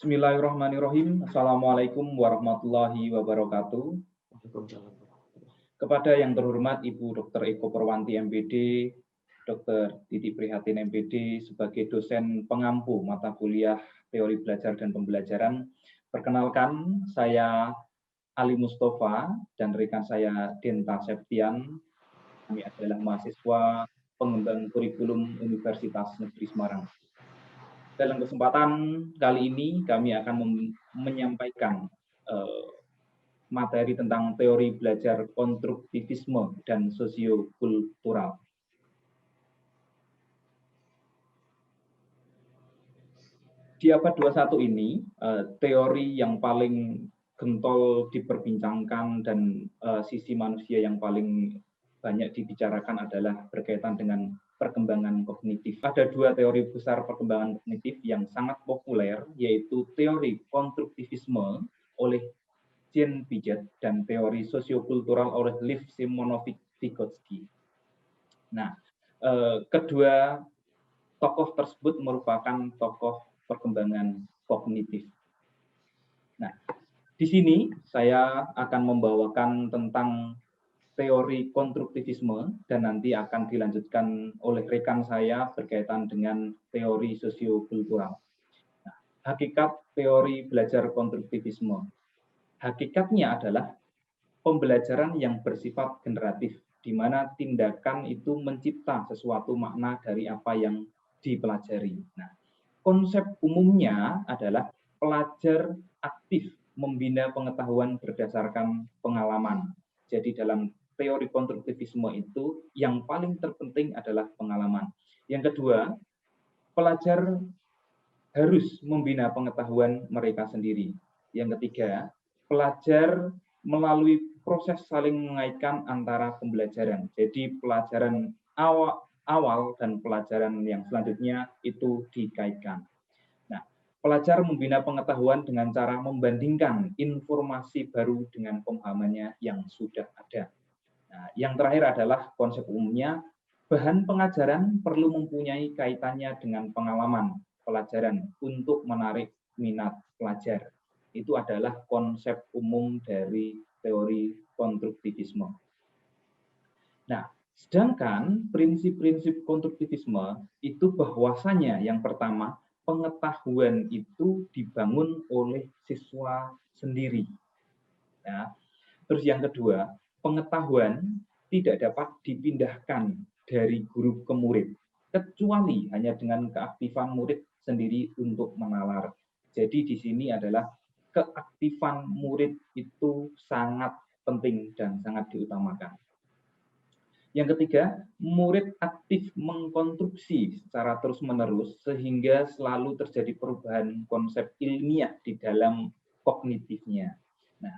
Bismillahirrahmanirrahim. Assalamualaikum warahmatullahi wabarakatuh. Kepada yang terhormat Ibu Dr. Eko Perwanti MPD, Dr. Titi Prihatin MPD sebagai dosen pengampu mata kuliah teori belajar dan pembelajaran. Perkenalkan, saya Ali Mustafa dan rekan saya Denta Septian. Kami adalah mahasiswa pengembang kurikulum Universitas Negeri Semarang. Dalam kesempatan kali ini kami akan menyampaikan materi tentang teori belajar konstruktivisme dan sosiokultural. Di abad 21 ini, teori yang paling gentol diperbincangkan dan sisi manusia yang paling banyak dibicarakan adalah berkaitan dengan perkembangan kognitif. Ada dua teori besar perkembangan kognitif yang sangat populer, yaitu teori konstruktivisme oleh Jean Piaget dan teori sosiokultural oleh Lev Simonovic Vygotsky. Nah, kedua tokoh tersebut merupakan tokoh perkembangan kognitif. Nah, di sini saya akan membawakan tentang teori konstruktivisme dan nanti akan dilanjutkan oleh rekan saya berkaitan dengan teori sosiokultural. Nah, hakikat teori belajar konstruktivisme. Hakikatnya adalah pembelajaran yang bersifat generatif, di mana tindakan itu mencipta sesuatu makna dari apa yang dipelajari. Nah, konsep umumnya adalah pelajar aktif membina pengetahuan berdasarkan pengalaman. Jadi dalam teori konstruktivisme itu yang paling terpenting adalah pengalaman. Yang kedua, pelajar harus membina pengetahuan mereka sendiri. Yang ketiga, pelajar melalui proses saling mengaitkan antara pembelajaran. Jadi pelajaran awal dan pelajaran yang selanjutnya itu dikaitkan. Nah, pelajar membina pengetahuan dengan cara membandingkan informasi baru dengan pemahamannya yang sudah ada. Nah, yang terakhir adalah konsep umumnya, bahan pengajaran perlu mempunyai kaitannya dengan pengalaman pelajaran untuk menarik minat pelajar. Itu adalah konsep umum dari teori konstruktivisme. Nah, sedangkan prinsip-prinsip konstruktivisme itu bahwasanya yang pertama, pengetahuan itu dibangun oleh siswa sendiri. Ya. Terus yang kedua, pengetahuan tidak dapat dipindahkan dari guru ke murid, kecuali hanya dengan keaktifan murid sendiri untuk menalar. Jadi di sini adalah keaktifan murid itu sangat penting dan sangat diutamakan. Yang ketiga, murid aktif mengkonstruksi secara terus-menerus sehingga selalu terjadi perubahan konsep ilmiah di dalam kognitifnya. Nah,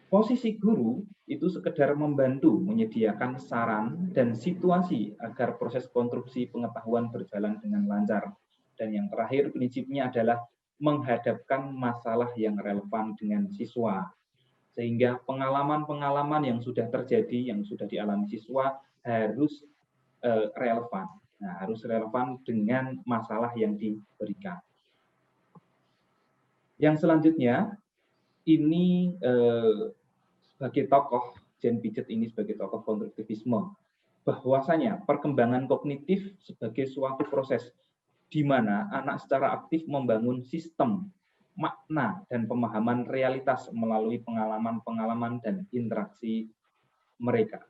posisi guru itu sekedar membantu menyediakan saran dan situasi agar proses konstruksi pengetahuan berjalan dengan lancar. Dan yang terakhir prinsipnya adalah menghadapkan masalah yang relevan dengan siswa. Sehingga pengalaman-pengalaman yang sudah terjadi, yang sudah dialami siswa harus relevan. Nah, harus relevan dengan masalah yang diberikan. Yang selanjutnya, ini sebagai tokoh, Jean Piaget ini sebagai tokoh konstruktivisme, bahwasanya perkembangan kognitif sebagai suatu proses di mana anak secara aktif membangun sistem, makna, dan pemahaman realitas melalui pengalaman-pengalaman dan interaksi mereka.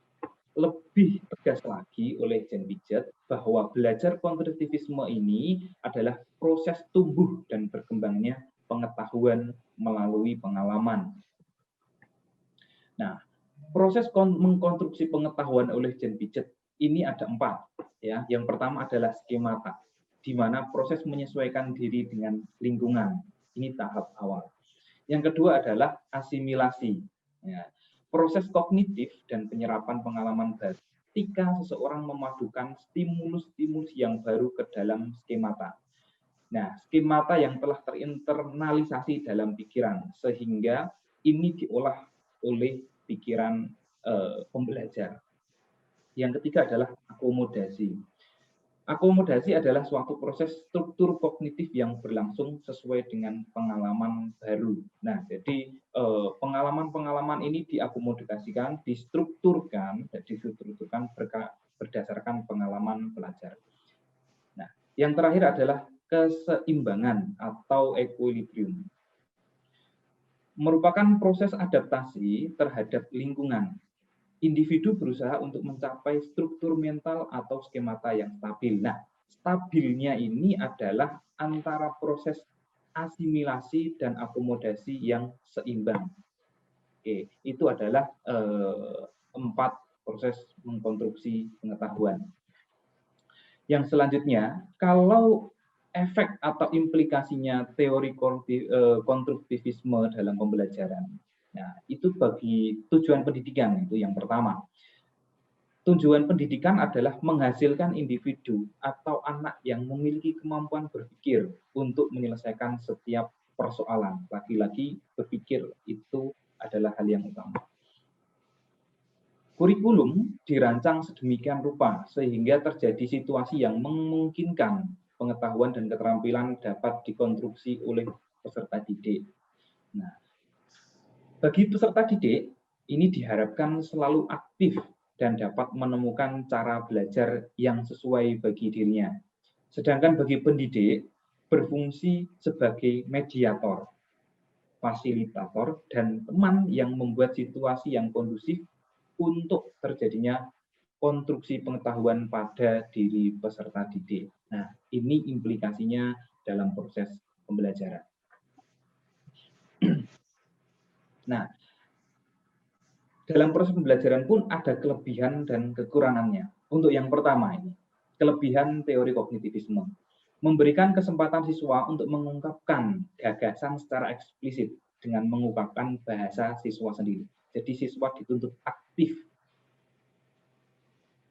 Lebih tegas lagi oleh Jean Piaget bahwa belajar konstruktivisme ini adalah proses tumbuh dan berkembangnya pengetahuan melalui pengalaman. Nah, proses mengkonstruksi pengetahuan oleh Jean Piaget ini ada 4. Ya. Yang pertama adalah skemata, di mana proses menyesuaikan diri dengan lingkungan. Ini tahap awal. Yang kedua adalah asimilasi. Ya. Proses kognitif dan penyerapan pengalaman baru ketika seseorang memadukan stimulus-stimulus yang baru ke dalam skemata. Nah, skemata yang telah terinternalisasi dalam pikiran, sehingga ini diolah oleh pikiran pembelajar. Yang ketiga adalah akomodasi. Akomodasi adalah suatu proses struktur kognitif yang berlangsung sesuai dengan pengalaman baru. Nah, jadi pengalaman-pengalaman ini diakomodasikan, distrukturkan, dan distrukturkan berdasarkan pengalaman pelajar. Nah, yang terakhir adalah keseimbangan atau equilibrium. Merupakan proses adaptasi terhadap lingkungan. Individu berusaha untuk mencapai struktur mental atau skemata yang stabil. Nah, stabilnya ini adalah antara proses asimilasi dan akomodasi yang seimbang. Oke, itu adalah 4 proses mengkonstruksi pengetahuan. Yang selanjutnya, kalau efek atau implikasinya teori konstruktivisme dalam pembelajaran. Nah, itu bagi tujuan pendidikan, itu yang pertama. Tujuan pendidikan adalah menghasilkan individu atau anak yang memiliki kemampuan berpikir untuk menyelesaikan setiap persoalan. Lagi-lagi berpikir itu adalah hal yang utama. Kurikulum dirancang sedemikian rupa sehingga terjadi situasi yang memungkinkan pengetahuan dan keterampilan dapat dikonstruksi oleh peserta didik. Nah, bagi peserta didik, ini diharapkan selalu aktif dan dapat menemukan cara belajar yang sesuai bagi dirinya. Sedangkan bagi pendidik, berfungsi sebagai mediator, fasilitator, dan teman yang membuat situasi yang kondusif untuk terjadinya konstruksi pengetahuan pada diri peserta didik. Nah, ini implikasinya dalam proses pembelajaran. Nah, dalam proses pembelajaran pun ada kelebihan dan kekurangannya. Untuk yang pertama ini, kelebihan teori kognitivisme. Memberikan kesempatan siswa untuk mengungkapkan gagasan secara eksplisit dengan mengungkapkan bahasa siswa sendiri. Jadi siswa dituntut aktif.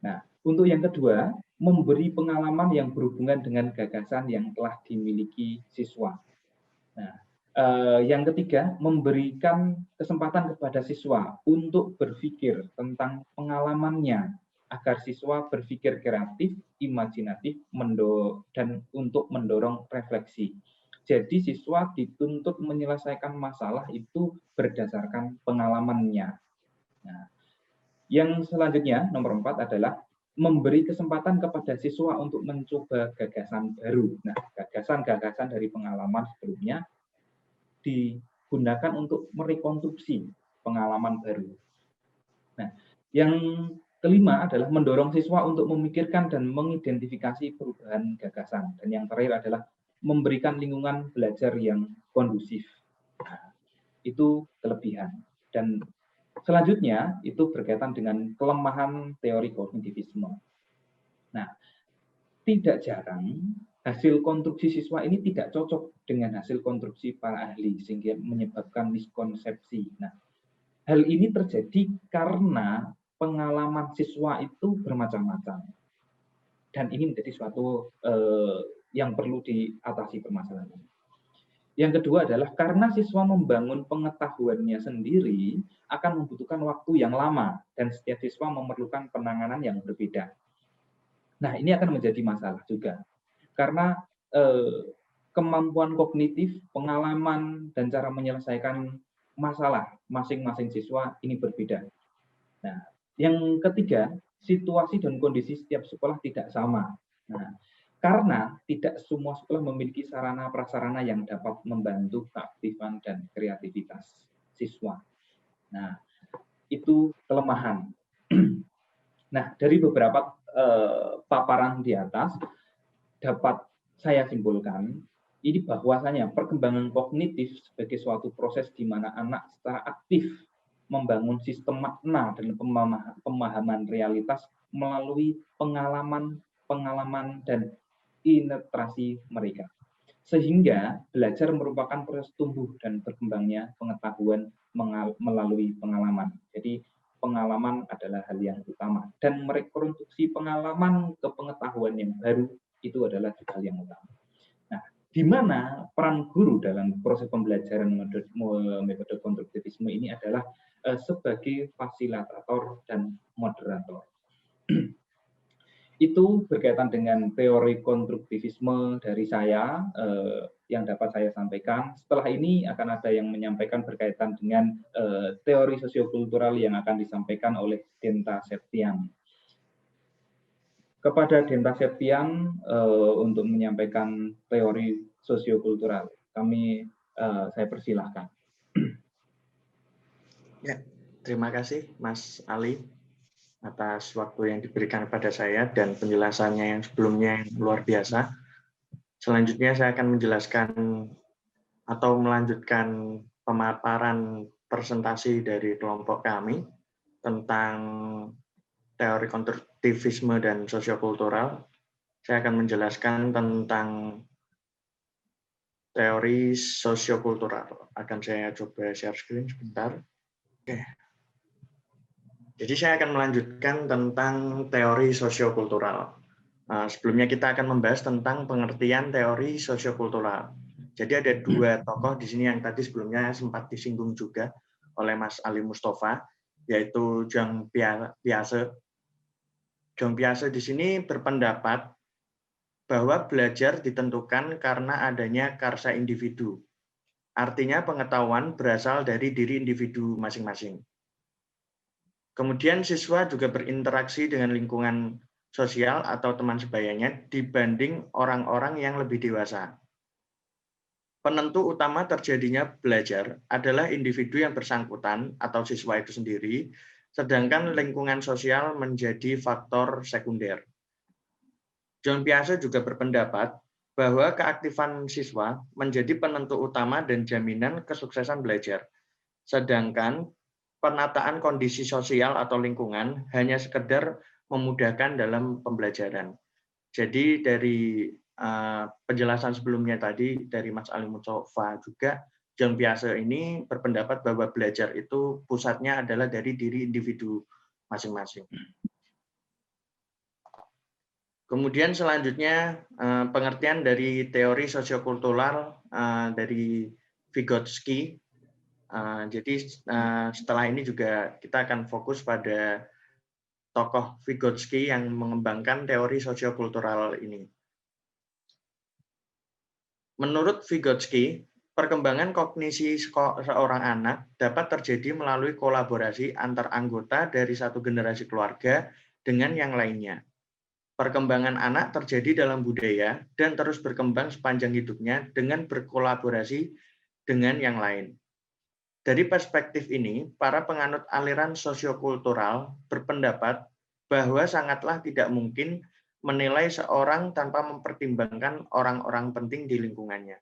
Nah, untuk yang kedua, memberi pengalaman yang berhubungan dengan gagasan yang telah dimiliki siswa. Nah, yang ketiga, memberikan kesempatan kepada siswa untuk berpikir tentang pengalamannya agar siswa berpikir kreatif, imajinatif, dan untuk mendorong refleksi. Jadi siswa dituntut menyelesaikan masalah itu berdasarkan pengalamannya. Nah, yang selanjutnya, nomor 4 adalah memberi kesempatan kepada siswa untuk mencoba gagasan baru. Nah, gagasan-gagasan dari pengalaman sebelumnya digunakan untuk merekonstruksi pengalaman baru. Nah, yang kelima adalah mendorong siswa untuk memikirkan dan mengidentifikasi perubahan gagasan. Dan yang terakhir adalah memberikan lingkungan belajar yang kondusif. Nah, itu kelebihan. Dan selanjutnya itu berkaitan dengan kelemahan teori kognitivisme. Nah, tidak jarang hasil konstruksi siswa ini tidak cocok dengan hasil konstruksi para ahli sehingga menyebabkan miskonsepsi. Nah, hal ini terjadi karena pengalaman siswa itu bermacam-macam dan ini menjadi suatu yang perlu diatasi permasalahan. Yang kedua adalah karena siswa membangun pengetahuannya sendiri akan membutuhkan waktu yang lama dan setiap siswa memerlukan penanganan yang berbeda. Nah, ini akan menjadi masalah juga. Karena kemampuan kognitif, pengalaman, dan cara menyelesaikan masalah masing-masing siswa ini berbeda. Nah, yang ketiga, situasi dan kondisi setiap sekolah tidak sama. Nah, karena tidak semua sekolah memiliki sarana prasarana yang dapat membantu keaktifan dan kreativitas siswa. Nah, itu kelemahan. Nah, dari beberapa paparan di atas dapat saya simpulkan ini bahwasanya perkembangan kognitif sebagai suatu proses di mana anak secara aktif membangun sistem makna dan pemahaman realitas melalui pengalaman dan inertrasi mereka. Sehingga belajar merupakan proses tumbuh dan berkembangnya pengetahuan melalui pengalaman. Jadi pengalaman adalah hal yang utama dan merekonstruksi pengalaman ke pengetahuan yang baru itu adalah hal yang utama. Nah, di mana peran guru dalam proses pembelajaran metode konstruktivisme ini adalah sebagai fasilitator dan moderator. Itu berkaitan dengan teori konstruktivisme dari saya yang dapat saya sampaikan. Setelah ini akan ada yang menyampaikan berkaitan dengan teori sosiokultural yang akan disampaikan oleh Denta Septian. Kepada Denta Septian untuk menyampaikan teori sosiokultural, saya persilahkan. Ya, terima kasih Mas Ali atas waktu yang diberikan kepada saya dan penjelasannya yang sebelumnya yang luar biasa. Selanjutnya saya akan menjelaskan atau melanjutkan pemaparan presentasi dari kelompok kami tentang teori konstruktivisme dan sosiokultural. Saya akan menjelaskan tentang teori sosiokultural. Akan saya coba share screen sebentar. Oke. Jadi saya akan melanjutkan tentang teori sosiokultural. Sebelumnya kita akan membahas tentang pengertian teori sosiokultural. Jadi ada dua tokoh di sini yang tadi sebelumnya sempat disinggung juga oleh Mas Ali Mustafa, yaitu Jean Piaget. Jean Piaget di sini berpendapat bahwa belajar ditentukan karena adanya karsa individu. Artinya pengetahuan berasal dari diri individu masing-masing. Kemudian siswa juga berinteraksi dengan lingkungan sosial atau teman sebayanya dibanding orang-orang yang lebih dewasa. Penentu utama terjadinya belajar adalah individu yang bersangkutan atau siswa itu sendiri, sedangkan lingkungan sosial menjadi faktor sekunder. Jean Piaget juga berpendapat bahwa keaktifan siswa menjadi penentu utama dan jaminan kesuksesan belajar, sedangkan penataan kondisi sosial atau lingkungan hanya sekedar memudahkan dalam pembelajaran. Jadi dari penjelasan sebelumnya tadi dari Mas Ali Mustafa juga, Jean Piaget ini berpendapat bahwa belajar itu pusatnya adalah dari diri individu masing-masing. Kemudian selanjutnya pengertian dari teori sosiokultural dari Vygotsky. Jadi setelah ini juga kita akan fokus pada tokoh Vygotsky yang mengembangkan teori sosiokultural ini. Menurut Vygotsky, perkembangan kognisi seorang anak dapat terjadi melalui kolaborasi antar anggota dari satu generasi keluarga dengan yang lainnya. Perkembangan anak terjadi dalam budaya dan terus berkembang sepanjang hidupnya dengan berkolaborasi dengan yang lain. Dari perspektif ini, para penganut aliran sosiokultural berpendapat bahwa sangatlah tidak mungkin menilai seorang tanpa mempertimbangkan orang-orang penting di lingkungannya.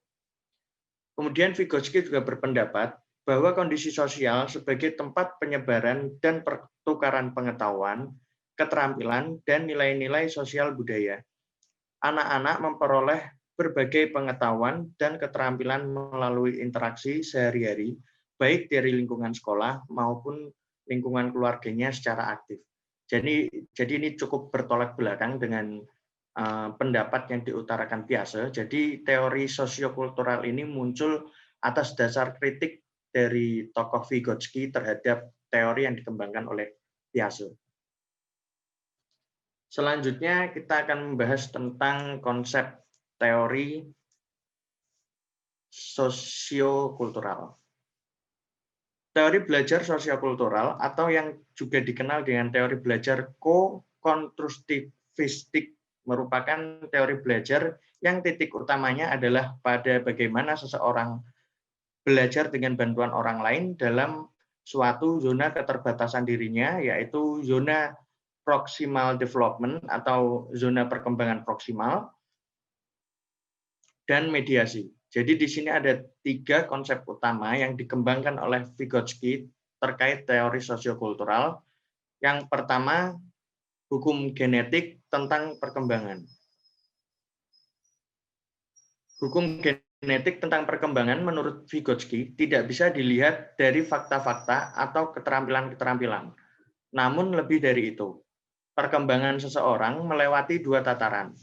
Kemudian Vygotsky juga berpendapat bahwa kondisi sosial sebagai tempat penyebaran dan pertukaran pengetahuan, keterampilan, dan nilai-nilai sosial budaya. Anak-anak memperoleh berbagai pengetahuan dan keterampilan melalui interaksi sehari-hari, baik dari lingkungan sekolah maupun lingkungan keluarganya secara aktif. Jadi ini cukup bertolak belakang dengan pendapat yang diutarakan Piaget. Jadi teori sosiokultural ini muncul atas dasar kritik dari tokoh Vygotsky terhadap teori yang dikembangkan oleh Piaget. Selanjutnya kita akan membahas tentang konsep teori sosiokultural. Teori belajar sosiokultural atau yang juga dikenal dengan teori belajar ko-konstruktivistik merupakan teori belajar yang titik utamanya adalah pada bagaimana seseorang belajar dengan bantuan orang lain dalam suatu zona keterbatasan dirinya, yaitu zona proximal development atau zona perkembangan proksimal, dan mediasi. Jadi di sini ada 3 konsep utama yang dikembangkan oleh Vygotsky terkait teori sosiokultural. Yang pertama, hukum genetik tentang perkembangan. Hukum genetik tentang perkembangan menurut Vygotsky tidak bisa dilihat dari fakta-fakta atau keterampilan-keterampilan. Namun lebih dari itu, perkembangan seseorang melewati 2 tataran.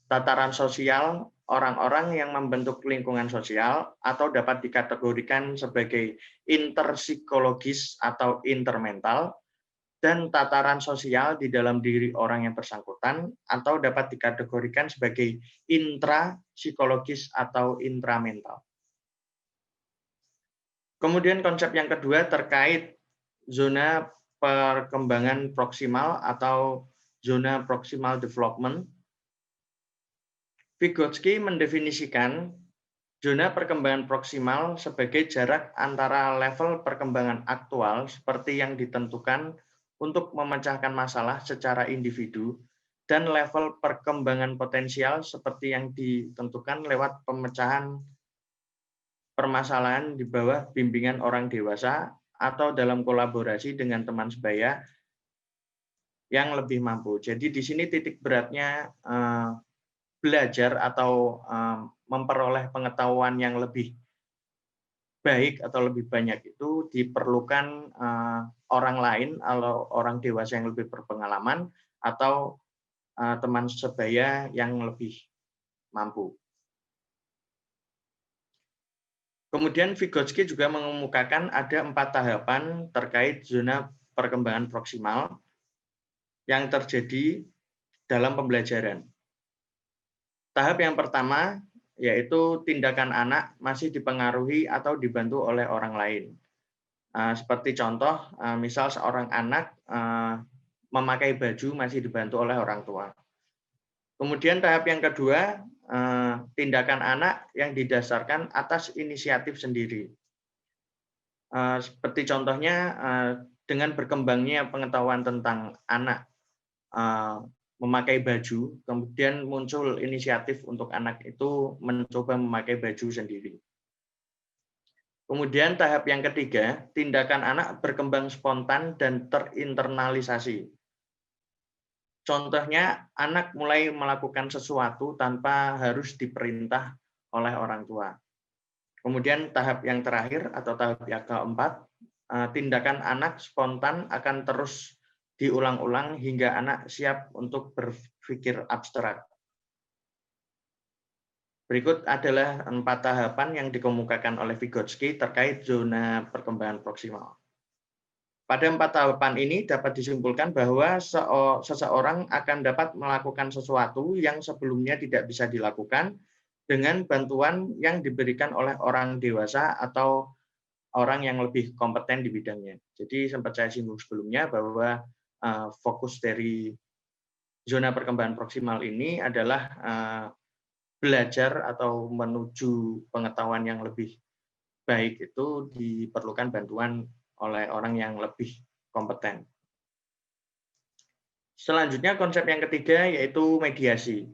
Tataran sosial, orang-orang yang membentuk lingkungan sosial atau dapat dikategorikan sebagai interpsikologis atau intermental, dan tataran sosial di dalam diri orang yang bersangkutan, atau dapat dikategorikan sebagai intra-psikologis atau intramental. Kemudian konsep yang kedua terkait zona perkembangan proksimal atau zona proximal development. Vygotsky mendefinisikan zona perkembangan proksimal sebagai jarak antara level perkembangan aktual seperti yang ditentukan untuk memecahkan masalah secara individu dan level perkembangan potensial seperti yang ditentukan lewat pemecahan permasalahan di bawah bimbingan orang dewasa atau dalam kolaborasi dengan teman sebaya yang lebih mampu. Jadi di sini titik beratnya belajar atau memperoleh pengetahuan yang lebih baik atau lebih banyak itu diperlukan orang lain atau orang dewasa yang lebih berpengalaman atau teman sebaya yang lebih mampu. Kemudian Vygotsky juga mengemukakan ada 4 tahapan terkait zona perkembangan proksimal yang terjadi dalam pembelajaran. Tahap yang pertama yaitu tindakan anak masih dipengaruhi atau dibantu oleh orang lain. Seperti contoh, misal seorang anak memakai baju masih dibantu oleh orang tua. Kemudian tahap yang kedua, tindakan anak yang didasarkan atas inisiatif sendiri. Seperti contohnya, dengan berkembangnya pengetahuan tentang anak memakai baju, kemudian muncul inisiatif untuk anak itu mencoba memakai baju sendiri. Kemudian tahap yang ketiga, tindakan anak berkembang spontan dan terinternalisasi. Contohnya, anak mulai melakukan sesuatu tanpa harus diperintah oleh orang tua. Kemudian tahap yang terakhir atau tahap yang keempat, tindakan anak spontan akan terus diulang-ulang hingga anak siap untuk berpikir abstrak. Berikut adalah 4 tahapan yang dikemukakan oleh Vygotsky terkait zona perkembangan proksimal. Pada 4 tahapan ini dapat disimpulkan bahwa seseorang akan dapat melakukan sesuatu yang sebelumnya tidak bisa dilakukan dengan bantuan yang diberikan oleh orang dewasa atau orang yang lebih kompeten di bidangnya. Jadi sempat saya singgung sebelumnya bahwa fokus dari zona perkembangan proksimal ini adalah belajar atau menuju pengetahuan yang lebih baik itu diperlukan bantuan oleh orang yang lebih kompeten. Selanjutnya konsep yang ketiga yaitu mediasi.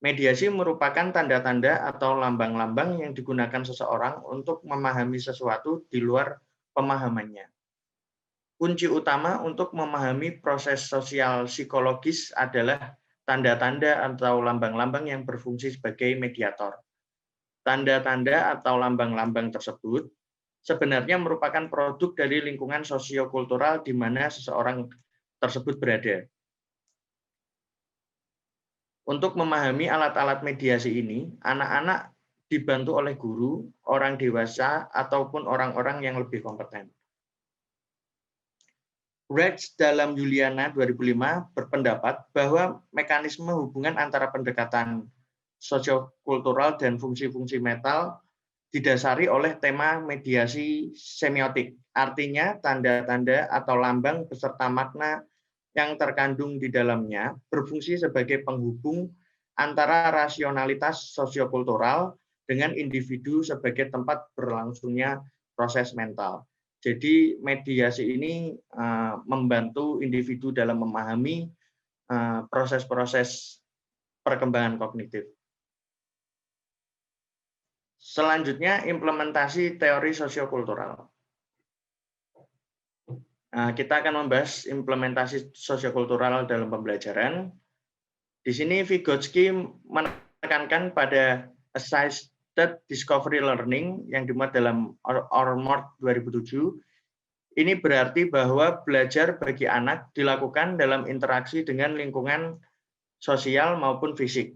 Mediasi merupakan tanda-tanda atau lambang-lambang yang digunakan seseorang untuk memahami sesuatu di luar pemahamannya. Kunci utama untuk memahami proses sosial psikologis adalah tanda-tanda atau lambang-lambang yang berfungsi sebagai mediator. Tanda-tanda atau lambang-lambang tersebut sebenarnya merupakan produk dari lingkungan sosiokultural di mana seseorang tersebut berada. Untuk memahami alat-alat mediasi ini, anak-anak dibantu oleh guru, orang dewasa, ataupun orang-orang yang lebih kompeten. Reitz dalam Juliana 2005 berpendapat bahwa mekanisme hubungan antara pendekatan sosiokultural dan fungsi-fungsi mental didasari oleh tema mediasi semiotik. Artinya tanda-tanda atau lambang beserta makna yang terkandung di dalamnya berfungsi sebagai penghubung antara rasionalitas sosiokultural dengan individu sebagai tempat berlangsungnya proses mental. Jadi mediasi ini membantu individu dalam memahami proses-proses perkembangan kognitif. Selanjutnya implementasi teori sosiokultural. Kita akan membahas implementasi sosiokultural dalam pembelajaran. Di sini Vygotsky menekankan pada assisted discovery learning yang dimuat dalam Ormord 2007. Ini berarti bahwa belajar bagi anak dilakukan dalam interaksi dengan lingkungan sosial maupun fisik.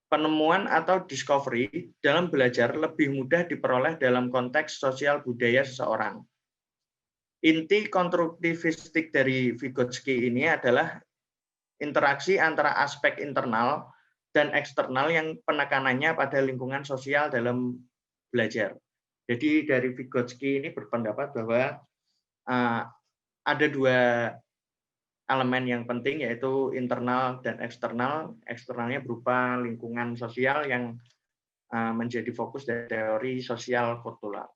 Penemuan atau discovery dalam belajar lebih mudah diperoleh dalam konteks sosial budaya seseorang. inti konstruktivistik dari Vygotsky ini adalah interaksi antara aspek internal dan eksternal yang penekanannya pada lingkungan sosial dalam belajar. Jadi dari Vygotsky ini berpendapat bahwa ada dua elemen yang penting, yaitu internal dan eksternal. Eksternalnya berupa lingkungan sosial yang menjadi fokus dari teori sosial kultural.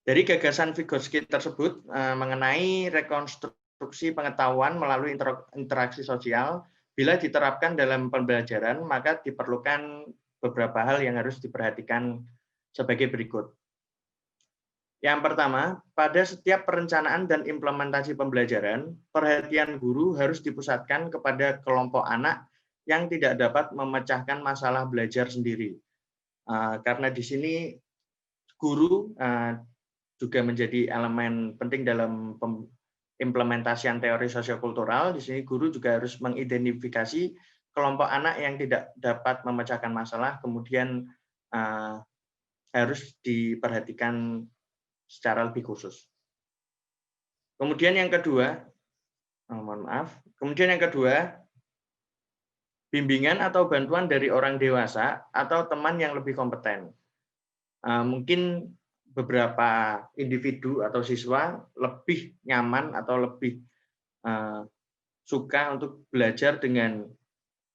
Dari gagasan Vygotsky tersebut mengenai rekonstruksi pengetahuan melalui interaksi sosial, bila diterapkan dalam pembelajaran, maka diperlukan beberapa hal yang harus diperhatikan sebagai berikut. Yang pertama, pada setiap perencanaan dan implementasi pembelajaran, perhatian guru harus dipusatkan kepada kelompok anak yang tidak dapat memecahkan masalah belajar sendiri. Karena di sini guru juga menjadi elemen penting dalam implementasian teori sosiokultural. Di sini guru juga harus mengidentifikasi kelompok anak yang tidak dapat memecahkan masalah, kemudian harus diperhatikan secara lebih khusus. Kemudian yang kedua, bimbingan atau bantuan dari orang dewasa atau teman yang lebih kompeten. Mungkin beberapa individu atau siswa lebih nyaman atau lebih suka untuk belajar dengan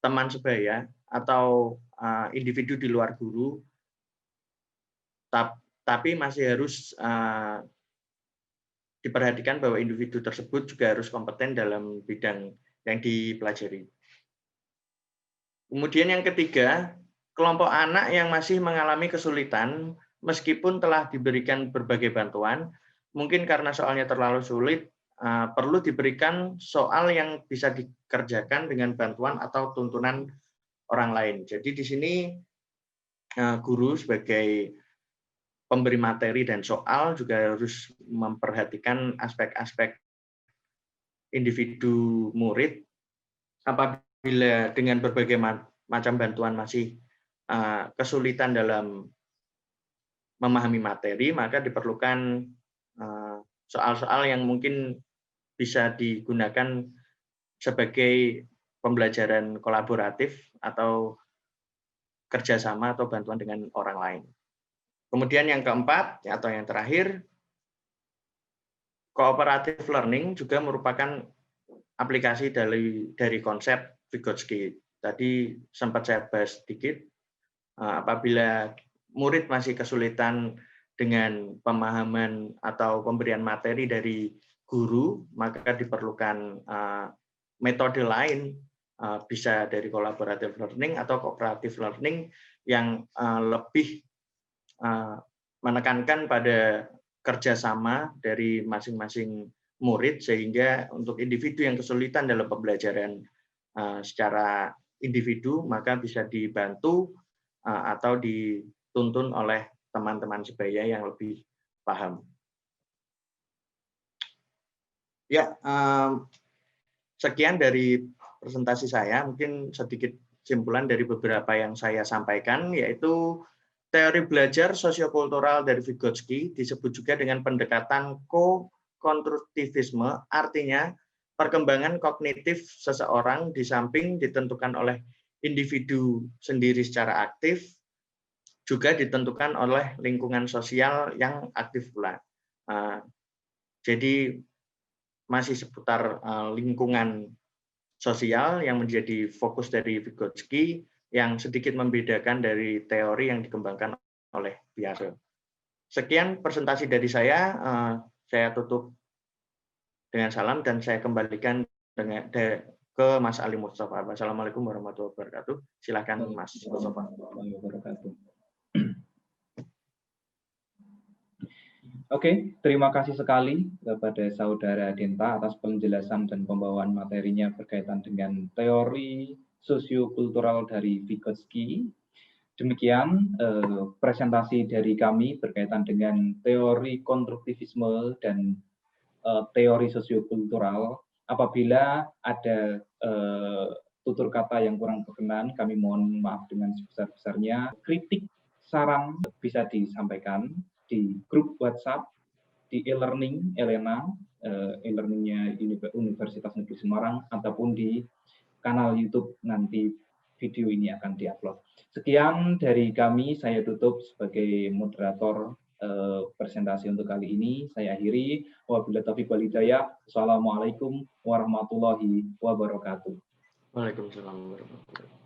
teman sebaya atau individu di luar guru, tapi masih harus diperhatikan bahwa individu tersebut juga harus kompeten dalam bidang yang dipelajari. Kemudian yang ketiga, kelompok anak yang masih mengalami kesulitan meskipun telah diberikan berbagai bantuan, mungkin karena soalnya terlalu sulit, perlu diberikan soal yang bisa dikerjakan dengan bantuan atau tuntunan orang lain. Jadi di sini guru sebagai pemberi materi dan soal juga harus memperhatikan aspek-aspek individu murid. Apabila dengan berbagai macam bantuan masih kesulitan dalam memahami materi, maka diperlukan soal-soal yang mungkin bisa digunakan sebagai pembelajaran kolaboratif atau kerjasama atau bantuan dengan orang lain. Kemudian yang keempat atau yang terakhir, cooperative learning juga merupakan aplikasi dari konsep Vygotsky. Tadi sempat saya bahas sedikit, apabila murid masih kesulitan dengan pemahaman atau pemberian materi dari guru, maka diperlukan metode lain, bisa dari collaborative learning atau cooperative learning yang lebih menekankan pada kerjasama dari masing-masing murid, sehingga untuk individu yang kesulitan dalam pembelajaran secara individu, maka bisa dibantu atau dituntun oleh teman-teman sebaya yang lebih paham. Ya, sekian dari presentasi saya. Mungkin sedikit kesimpulan dari beberapa yang saya sampaikan, yaitu teori belajar sosiokultural dari Vygotsky disebut juga dengan pendekatan ko-konstruktivisme, artinya perkembangan kognitif seseorang di samping ditentukan oleh individu sendiri secara aktif, juga ditentukan oleh lingkungan sosial yang aktif pula. Jadi masih seputar lingkungan sosial yang menjadi fokus dari Vygotsky, yang sedikit membedakan dari teori yang dikembangkan oleh Piaget. Sekian presentasi dari saya tutup dengan salam dan saya kembalikan ke Mas Ali Mustafa. Wassalamualaikum warahmatullahi wabarakatuh. Silakan Mas Mustafa. Oke, terima kasih sekali kepada Saudara Denta atas penjelasan dan pembawaan materinya berkaitan dengan teori sosiokultural dari Vygotsky. Demikian presentasi dari kami berkaitan dengan teori konstruktivisme dan teori sosiokultural. Apabila ada tutur kata yang kurang berkenan, kami mohon maaf dengan sebesar-besarnya. Kritik, saran bisa disampaikan di grup WhatsApp di e-learning Elena, e-learningnya Universitas Negeri Semarang, ataupun di kanal YouTube nanti video ini akan diupload. Sekian dari kami, saya tutup sebagai moderator presentasi untuk kali ini. Saya akhiri. Wabillahi taufiq wal hidayah. Assalamualaikum warahmatullahi wabarakatuh. Waalaikumsalam warahmatullahi wabarakatuh.